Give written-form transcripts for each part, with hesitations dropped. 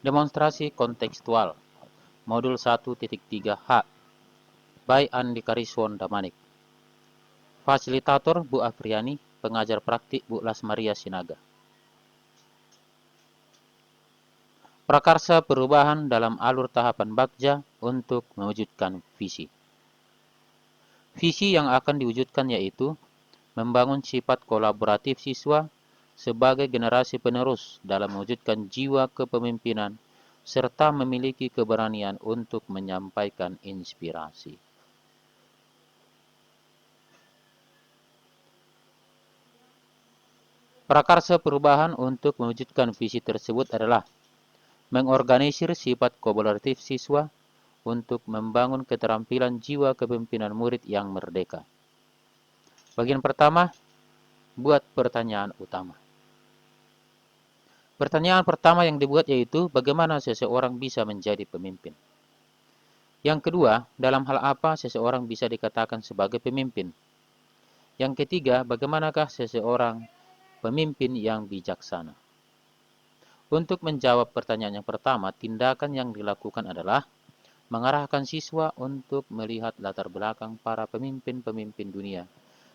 Demonstrasi kontekstual Modul 1.3H by Andi Kariswon Damanik. Fasilitator Bu Afriani, pengajar praktik Bu Lasmaria Sinaga. Prakarsa perubahan dalam alur tahapan Bagja untuk mewujudkan visi. Visi yang akan diwujudkan yaitu membangun sifat kolaboratif siswa sebagai generasi penerus dalam mewujudkan jiwa kepemimpinan serta memiliki keberanian untuk menyampaikan inspirasi. Prakarsa perubahan untuk mewujudkan visi tersebut adalah mengorganisir sifat kolaboratif siswa untuk membangun keterampilan jiwa kepemimpinan murid yang merdeka. Bagian pertama, buat pertanyaan utama. Pertanyaan pertama yang dibuat yaitu bagaimana seseorang bisa menjadi pemimpin. Yang kedua, dalam hal apa seseorang bisa dikatakan sebagai pemimpin. Yang ketiga, bagaimanakah seseorang pemimpin yang bijaksana. Untuk menjawab pertanyaan yang pertama, tindakan yang dilakukan adalah mengarahkan siswa untuk melihat latar belakang para pemimpin-pemimpin dunia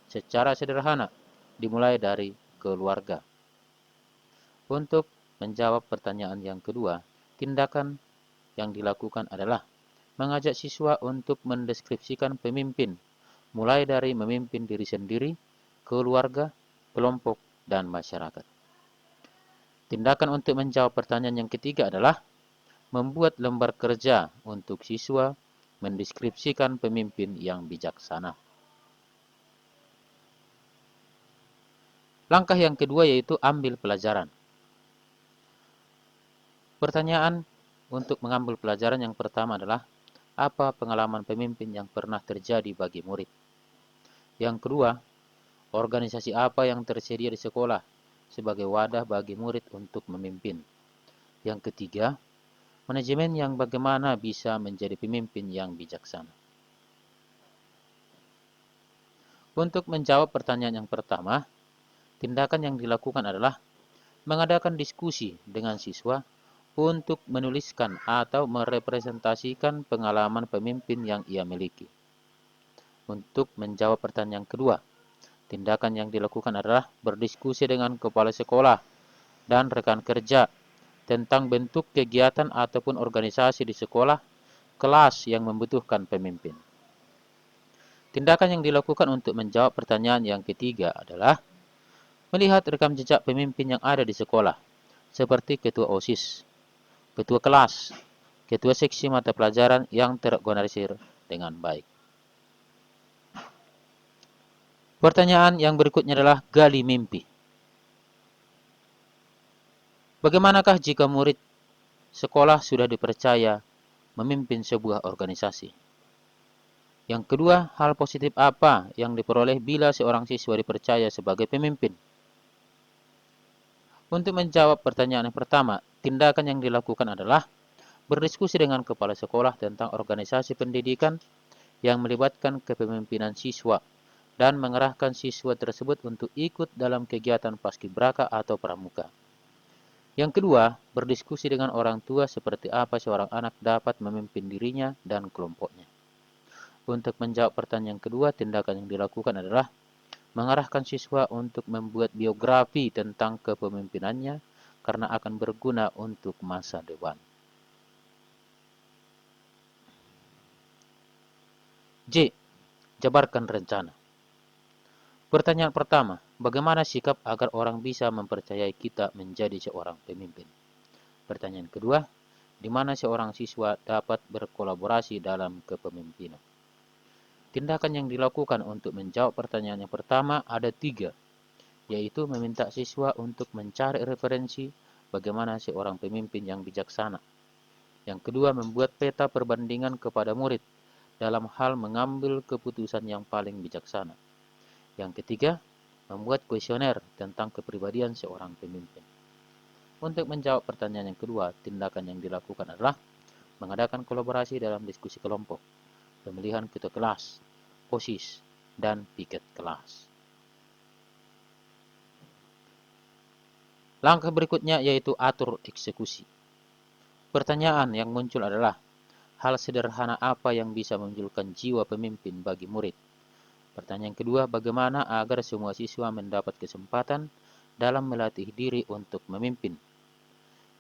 secara sederhana, dimulai dari keluarga. Untuk menjawab pertanyaan yang kedua, tindakan yang dilakukan adalah mengajak siswa untuk mendeskripsikan pemimpin, mulai dari memimpin diri sendiri, keluarga, kelompok, dan masyarakat. Tindakan untuk menjawab pertanyaan yang ketiga adalah membuat lembar kerja untuk siswa mendeskripsikan pemimpin yang bijaksana. Langkah yang kedua yaitu ambil pelajaran. Pertanyaan untuk mengambil pelajaran yang pertama adalah apa pengalaman pemimpin yang pernah terjadi bagi murid. Yang kedua, organisasi apa yang tersedia di sekolah sebagai wadah bagi murid untuk memimpin. Yang ketiga, manajemen yang bagaimana bisa menjadi pemimpin yang bijaksana. Untuk menjawab pertanyaan yang pertama, tindakan yang dilakukan adalah mengadakan diskusi dengan siswa untuk menuliskan atau merepresentasikan pengalaman pemimpin yang ia miliki. Untuk menjawab pertanyaan kedua, tindakan yang dilakukan adalah berdiskusi dengan kepala sekolah dan rekan kerja tentang bentuk kegiatan ataupun organisasi di sekolah, kelas yang membutuhkan pemimpin. Tindakan yang dilakukan untuk menjawab pertanyaan yang ketiga adalah melihat rekam jejak pemimpin yang ada di sekolah, seperti ketua OSIS, ketua kelas, ketua seksi mata pelajaran yang terorganisir dengan baik. Pertanyaan yang berikutnya adalah gali mimpi. Bagaimanakah jika murid sekolah sudah dipercaya memimpin sebuah organisasi? Yang kedua, hal positif apa yang diperoleh bila seorang siswa dipercaya sebagai pemimpin? Untuk menjawab pertanyaan yang pertama, tindakan yang dilakukan adalah berdiskusi dengan kepala sekolah tentang organisasi pendidikan yang melibatkan kepemimpinan siswa dan mengerahkan siswa tersebut untuk ikut dalam kegiatan paskibraka atau pramuka. Yang kedua, berdiskusi dengan orang tua seperti apa seorang anak dapat memimpin dirinya dan kelompoknya. Untuk menjawab pertanyaan kedua, tindakan yang dilakukan adalah mengarahkan siswa untuk membuat biografi tentang kepemimpinannya karena akan berguna untuk masa depan. J. Jabarkan rencana. Pertanyaan pertama, bagaimana sikap agar orang bisa mempercayai kita menjadi seorang pemimpin? Pertanyaan kedua, di mana seorang siswa dapat berkolaborasi dalam kepemimpinan? Tindakan yang dilakukan untuk menjawab pertanyaan yang pertama ada 3, yaitu meminta siswa untuk mencari referensi bagaimana seorang pemimpin yang bijaksana. Yang kedua, membuat peta perbandingan kepada murid dalam hal mengambil keputusan yang paling bijaksana. Yang ketiga, membuat kuesioner tentang kepribadian seorang pemimpin. Untuk menjawab pertanyaan yang kedua, tindakan yang dilakukan adalah mengadakan kolaborasi dalam diskusi kelompok, pemilihan ketua kelas, OSIS, dan piket kelas. Langkah berikutnya yaitu atur eksekusi. Pertanyaan yang muncul adalah, hal sederhana apa yang bisa memunculkan jiwa pemimpin bagi murid? Pertanyaan kedua, bagaimana agar semua siswa mendapat kesempatan dalam melatih diri untuk memimpin?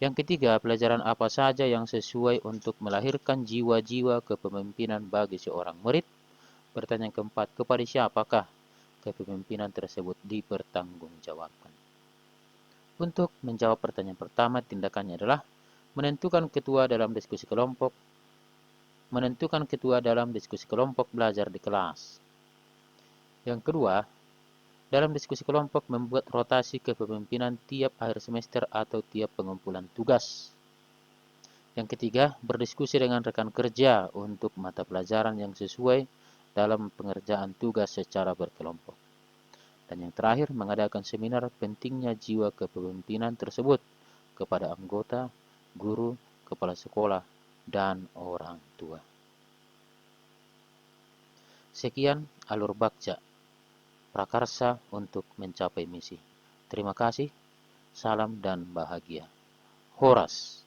Yang ketiga, pelajaran apa saja yang sesuai untuk melahirkan jiwa-jiwa kepemimpinan bagi seorang murid? Pertanyaan keempat, kepada siapakah kepemimpinan tersebut dipertanggungjawabkan? Untuk menjawab pertanyaan pertama, tindakannya adalah menentukan ketua dalam diskusi kelompok, belajar di kelas. Yang kedua, dalam diskusi kelompok membuat rotasi kepemimpinan tiap akhir semester atau tiap pengumpulan tugas. Yang ketiga, berdiskusi dengan rekan kerja untuk mata pelajaran yang sesuai dalam pengerjaan tugas secara berkelompok. Dan yang terakhir, mengadakan seminar pentingnya jiwa kepemimpinan tersebut kepada anggota, guru, kepala sekolah, dan orang tua. Sekian alur bakca prakarsa untuk mencapai misi. Terima kasih, salam dan bahagia. Horas.